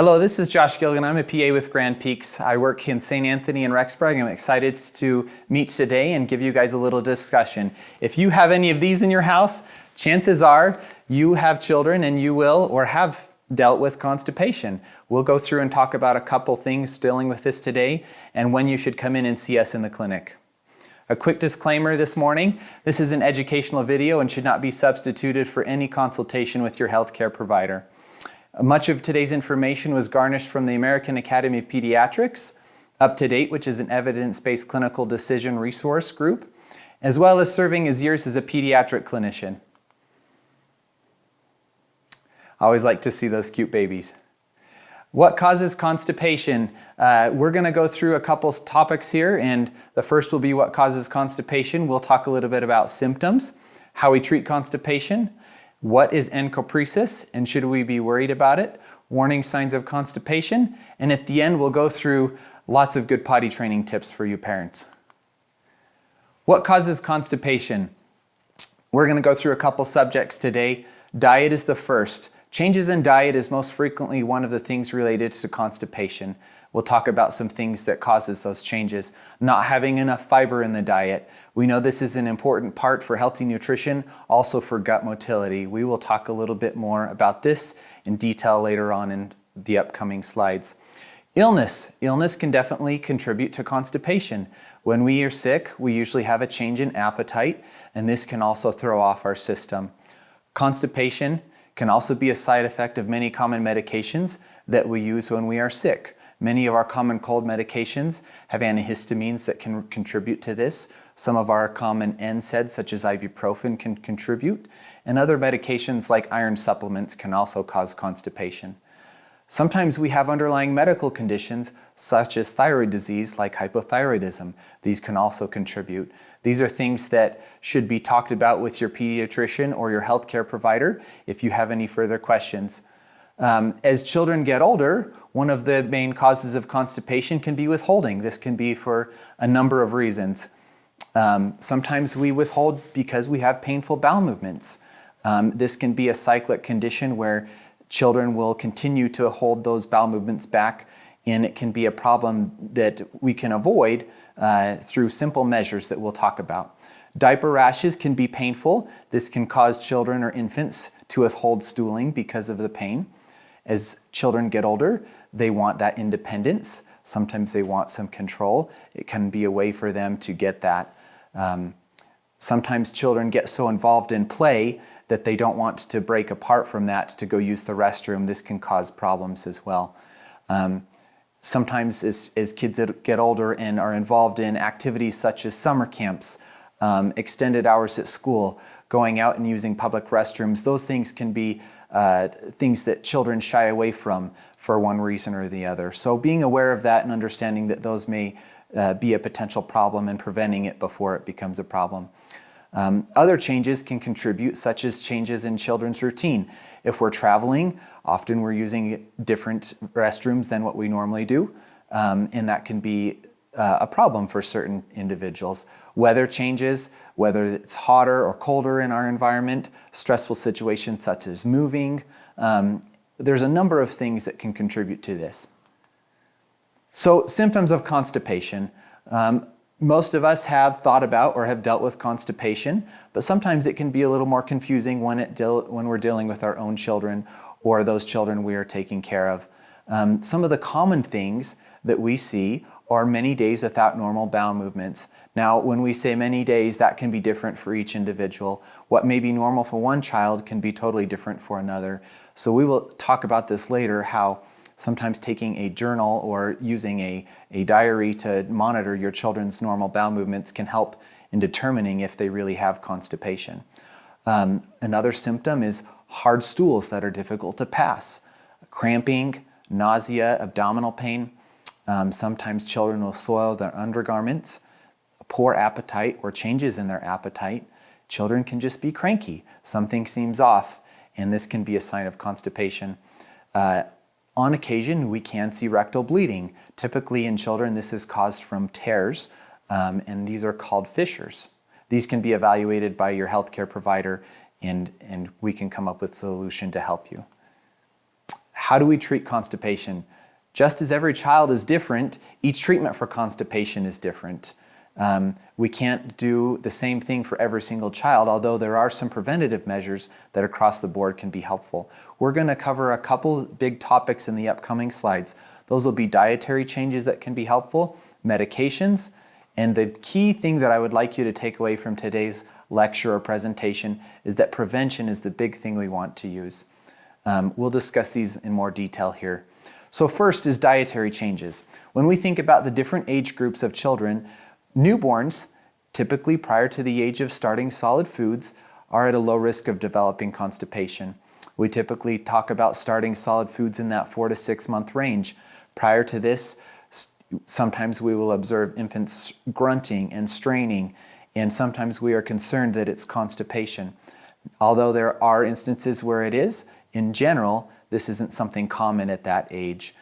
Hello, this is Josh Gilgen. I'm a PA with Grand Peaks. I work in St. Anthony and Rexburg. I'm excited to meet today and give you guys a little discussion. If you have any of these in your house, chances are you have children and you will or have dealt with constipation. We'll go through and talk about a couple things dealing with this today and when you should come in and see us in the clinic. A quick disclaimer this morning, this is an educational video and should not be substituted for any consultation with your healthcare provider. Much of today's information was garnished from the American Academy of Pediatrics, Up to Date, which is an evidence-based clinical decision resource group, as well as serving his years as a pediatric clinician. I always like to see those cute babies. What causes constipation? We're going to go through a couple topics here, and the first will be what causes constipation. We'll talk a little bit about symptoms, how we treat constipation, what is encoprisus and should we be worried about it, warning signs of constipation, and at the end we'll go through lots of good potty training tips for you parents. What causes constipation? We're going to go through a couple subjects today. Diet is the first. Changes in diet is most frequently one of the things related to constipation. We'll talk about some things that causes those changes. Not having enough fiber in the diet. We know this is an important part for healthy nutrition, also for gut motility. We will talk a little bit more about this in detail later on in the upcoming slides. Illness. Illness can definitely contribute to constipation. When we are sick, we usually have a change in appetite, and this can also throw off our system. Constipation can also be a side effect of many common medications that we use when we are sick. Many of our common cold medications have antihistamines that can contribute to this. Some of our common NSAIDs, such as ibuprofen, can contribute. And other medications like iron supplements can also cause constipation. Sometimes we have underlying medical conditions, such as thyroid disease, like hypothyroidism. These can also contribute. These are things that should be talked about with your pediatrician or your healthcare provider if you have any further questions. As children get older, one of the main causes of constipation can be withholding. This can be for a number of reasons. Sometimes we withhold because we have painful bowel movements. This can be a cyclic condition where children will continue to hold those bowel movements back, and it can be a problem that we can avoid through simple measures that we'll talk about. Diaper rashes can be painful. This can cause children or infants to withhold stooling because of the pain. As children get older, they want that independence. Sometimes they want some control. It can be a way for them to get that. Sometimes children get so involved in play that they don't want to break apart from that to go use the restroom. This can cause problems as well. Sometimes as kids get older and are involved in activities such as summer camps, extended hours at school, going out and using public restrooms, those things can be things that children shy away from for one reason or the other. So being aware of that and understanding that those may be a potential problem and preventing it before it becomes a problem. Other changes can contribute, such as changes in children's routine. If we're traveling, often we're using different restrooms than what we normally do, and that can be a problem for certain individuals. Weather changes, whether it's hotter or colder in our environment, stressful situations such as moving. There's a number of things that can contribute to this. So, symptoms of constipation. Most of us have thought about or have dealt with constipation, but sometimes it can be a little more confusing when we're dealing with our own children or those children we are taking care of. Some of the common things that we see are many days without normal bowel movements. Now, when we say many days, that can be different for each individual. What may be normal for one child can be totally different for another. So we will talk about this later, how sometimes taking a journal or using a diary to monitor your children's normal bowel movements can help in determining if they really have constipation. Another symptom is hard stools that are difficult to pass, cramping, nausea, abdominal pain. Sometimes children will soil their undergarments, a poor appetite or changes in their appetite. Children can just be cranky. Something seems off, and this can be a sign of constipation. On occasion, we can see rectal bleeding. Typically in children, this is caused from tears, and these are called fissures. These can be evaluated by your healthcare provider, and we can come up with a solution to help you. How do we treat constipation? Just as every child is different, each treatment for constipation is different. We can't do the same thing for every single child, although there are some preventative measures that across the board can be helpful. We're going to cover a couple big topics in the upcoming slides. Those will be dietary changes that can be helpful, medications, and the key thing that I would like you to take away from today's lecture or presentation is that prevention is the big thing we want to use. We'll discuss these in more detail here. So first is dietary changes. When we think about the different age groups of children, newborns, typically prior to the age of starting solid foods, are at a low risk of developing constipation. We typically talk about starting solid foods in that 4 to 6 month range. Prior to this, sometimes we will observe infants grunting and straining, and sometimes we are concerned that it's constipation. Although there are instances where it is, in general, this isn't something common at that age.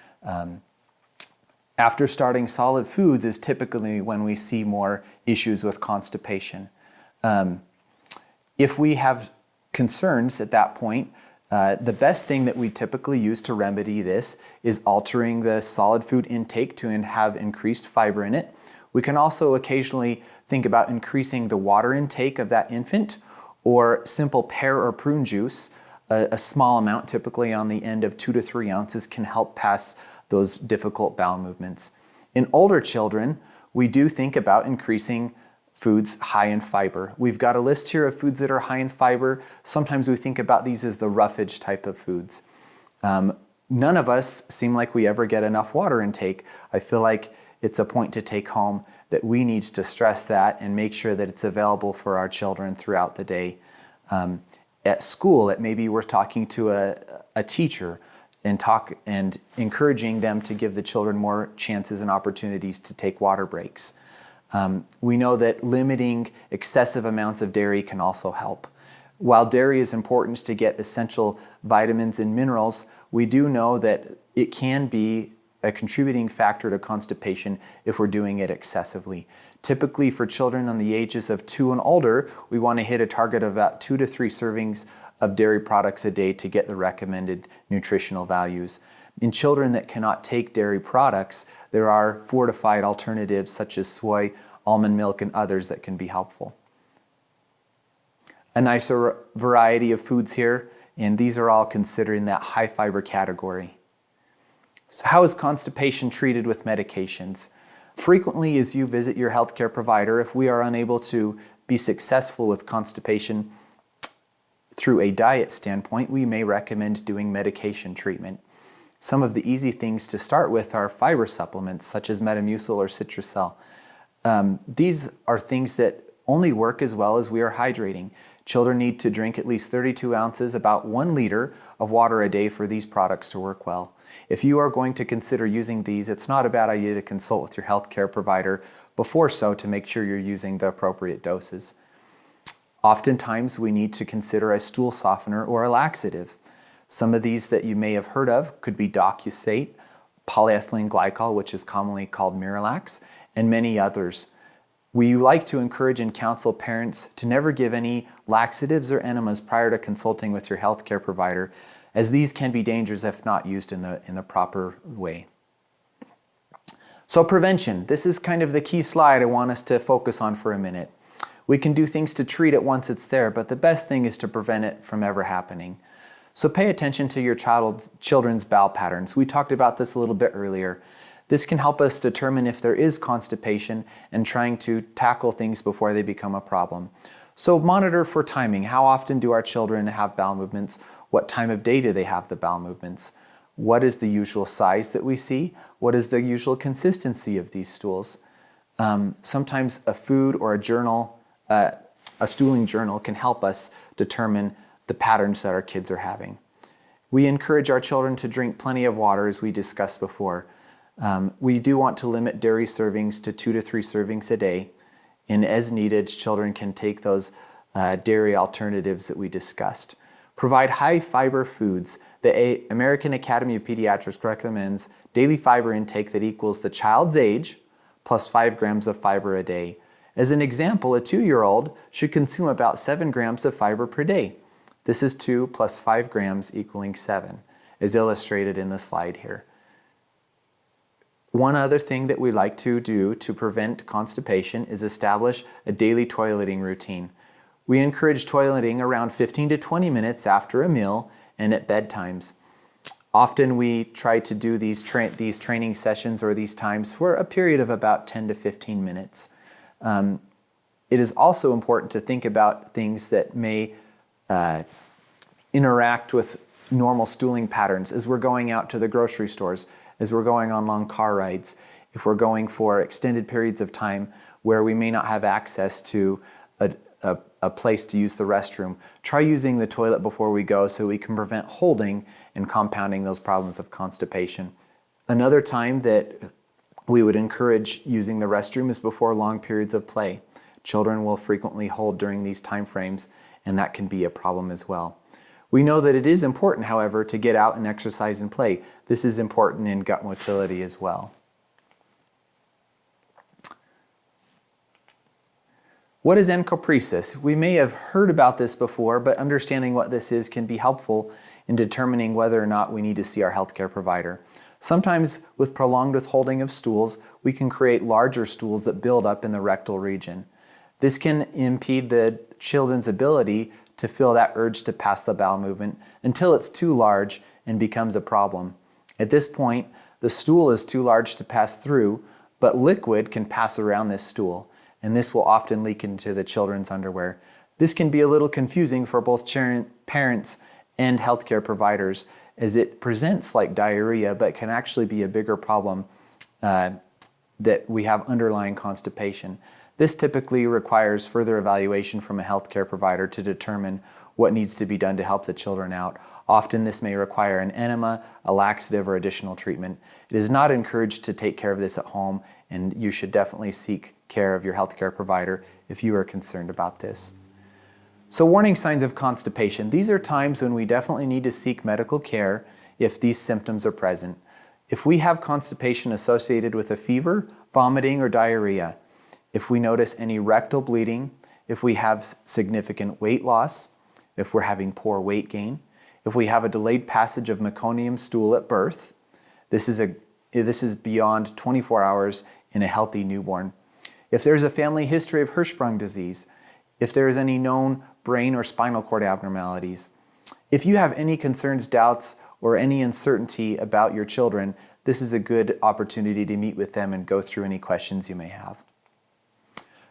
After starting solid foods is typically when we see more issues with constipation. If we have concerns at that point, the best thing that we typically use to remedy this is altering the solid food intake to have increased fiber in it. We can also occasionally think about increasing the water intake of that infant, or simple pear or prune juice. A small amount, typically on the end of 2 to 3 ounces, can help pass those difficult bowel movements. In older children, we do think about increasing foods high in fiber. We've got a list here of foods that are high in fiber. Sometimes we think about these as the roughage type of foods. None of us seem like we ever get enough water intake. I feel like it's a point to take home that we need to stress that and make sure that it's available for our children throughout the day. At school, maybe we're talking to a teacher and encouraging them to give the children more chances and opportunities to take water breaks. We know that limiting excessive amounts of dairy can also help. While dairy is important to get essential vitamins and minerals, we do know that it can be a contributing factor to constipation if we're doing it excessively. Typically for children on the ages of 2 and older, we want to hit a target of about 2 to 3 servings of dairy products a day to get the recommended nutritional values. In children that cannot take dairy products, there are fortified alternatives such as soy, almond milk, and others that can be helpful. A nicer variety of foods here, and these are all considered in that high fiber category. So how is constipation treated with medications? Frequently, as you visit your healthcare provider, if we are unable to be successful with constipation through a diet standpoint, we may recommend doing medication treatment. Some of the easy things to start with are fiber supplements such as Metamucil or Citrusel. These are things that only work as well as we are hydrating. Children need to drink at least 32 ounces, about 1 liter of water a day for these products to work well. If you are going to consider using these, it's not a bad idea to consult with your healthcare provider before to make sure you're using the appropriate doses. Oftentimes, we need to consider a stool softener or a laxative. Some of these that you may have heard of could be Docusate, polyethylene glycol, which is commonly called Miralax, and many others. We like to encourage and counsel parents to never give any laxatives or enemas prior to consulting with your healthcare provider, as these can be dangerous if not used in the proper way. So prevention, this is kind of the key slide I want us to focus on for a minute. We can do things to treat it once it's there, but the best thing is to prevent it from ever happening. So pay attention to your children's bowel patterns. We talked about this a little bit earlier. This can help us determine if there is constipation and trying to tackle things before they become a problem. So monitor for timing. How often do our children have bowel movements? What time of day do they have the bowel movements? What is the usual size that we see? What is the usual consistency of these stools? Sometimes a food or a journal, a stooling journal, can help us determine the patterns that our kids are having. We encourage our children to drink plenty of water, as we discussed before. We do want to limit dairy servings to 2 to 3 servings a day, and as needed, children can take those dairy alternatives that we discussed. Provide high fiber foods. The American Academy of Pediatrics recommends daily fiber intake that equals the child's age plus 5 grams of fiber a day. As an example, a 2-year-old should consume about 7 grams of fiber per day. This is 2 plus 5 grams equaling 7. as illustrated in the slide here. One other thing that we like to do to prevent constipation is establish a daily toileting routine. We encourage toileting around 15 to 20 minutes after a meal and at bedtimes. Often we try to do these training sessions or these times for a period of about 10 to 15 minutes. It is also important to think about things that may interact with normal stooling patterns as we're going out to the grocery stores, as we're going on long car rides, if we're going for extended periods of time where we may not have access to a place to use the restroom. Try using the toilet before we go so we can prevent holding and compounding those problems of constipation. Another time that we would encourage using the restroom is before long periods of play. Children will frequently hold during these time frames, and that can be a problem as well. We know that it is important, however, to get out and exercise and play. This is important in gut motility as well. What is encoprisus? We may have heard about this before, but understanding what this is can be helpful in determining whether or not we need to see our healthcare provider. Sometimes with prolonged withholding of stools, we can create larger stools that build up in the rectal region. This can impede the children's ability to feel that urge to pass the bowel movement until it's too large and becomes a problem. At this point, the stool is too large to pass through, but liquid can pass around this stool, and this will often leak into the children's underwear. This can be a little confusing for both parents and healthcare providers, as it presents like diarrhea, but can actually be a bigger problem that we have underlying constipation. This typically requires further evaluation from a healthcare provider to determine what needs to be done to help the children out. Often this may require an enema, a laxative, or additional treatment. It is not encouraged to take care of this at home, and you should definitely seek care of your healthcare provider if you are concerned about this. So warning signs of constipation. These are times when we definitely need to seek medical care if these symptoms are present. If we have constipation associated with a fever, vomiting, or diarrhea, if we notice any rectal bleeding, if we have significant weight loss, if we're having poor weight gain, if we have a delayed passage of meconium stool at birth, this is beyond 24 hours in a healthy newborn. If there's a family history of Hirschsprung disease, if there is any known brain or spinal cord abnormalities, if you have any concerns, doubts, or any uncertainty about your children, this is a good opportunity to meet with them and go through any questions you may have.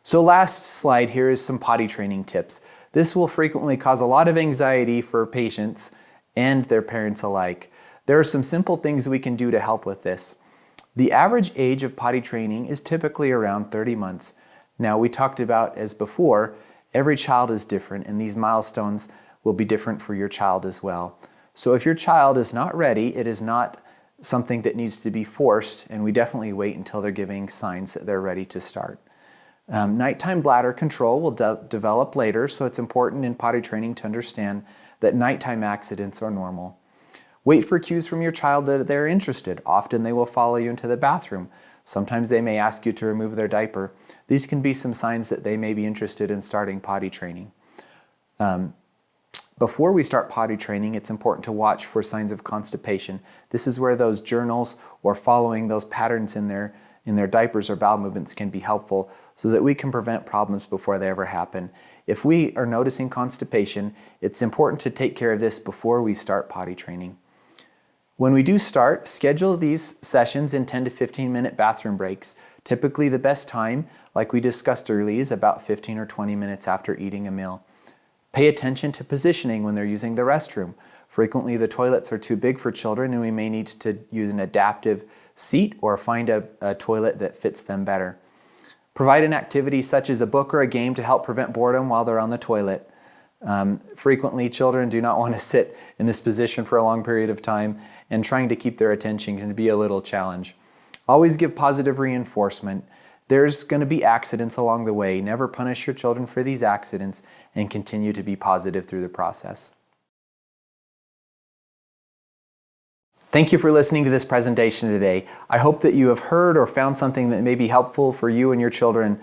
So last slide here is some potty training tips. This will frequently cause a lot of anxiety for patients and their parents alike. There are some simple things we can do to help with this. The average age of potty training is typically around 30 months. Now, we talked about, as before, every child is different, and these milestones will be different for your child as well. So if your child is not ready, it is not something that needs to be forced, and we definitely wait until they're giving signs that they're ready to start. Nighttime bladder control will develop later, so it's important in potty training to understand that nighttime accidents are normal. Wait for cues from your child that they're interested. Often they will follow you into the bathroom. Sometimes they may ask you to remove their diaper. These can be some signs that they may be interested in starting potty training. Before we start potty training, it's important to watch for signs of constipation. This is where those journals or following those patterns in their diapers or bowel movements can be helpful so that we can prevent problems before they ever happen. If we are noticing constipation, it's important to take care of this before we start potty training. When we do start, schedule these sessions in 10 to 15 minute bathroom breaks. Typically the best time, like we discussed earlier, is about 15 or 20 minutes after eating a meal. Pay attention to positioning when they're using the restroom. Frequently the toilets are too big for children and we may need to use an adaptive seat or find a toilet that fits them better. Provide an activity such as a book or a game to help prevent boredom while they're on the toilet. Frequently children do not want to sit in this position for a long period of time, and trying to keep their attention can be a little challenge. Always give positive reinforcement. There's going to be accidents along the way. Never punish your children for these accidents and continue to be positive through the process. Thank you for listening to this presentation today. I hope that you have heard or found something that may be helpful for you and your children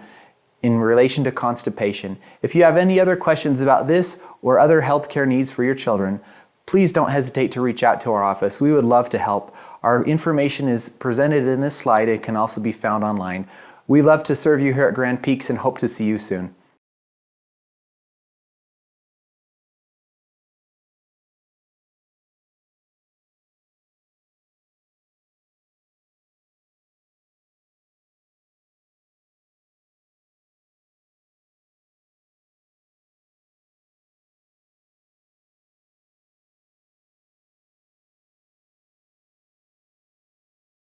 in relation to constipation. If you have any other questions about this or other healthcare needs for your children, please don't hesitate to reach out to our office. We would love to help. Our information is presented in this slide. It can also be found online. We love to serve you here at Grand Peaks and hope to see you soon.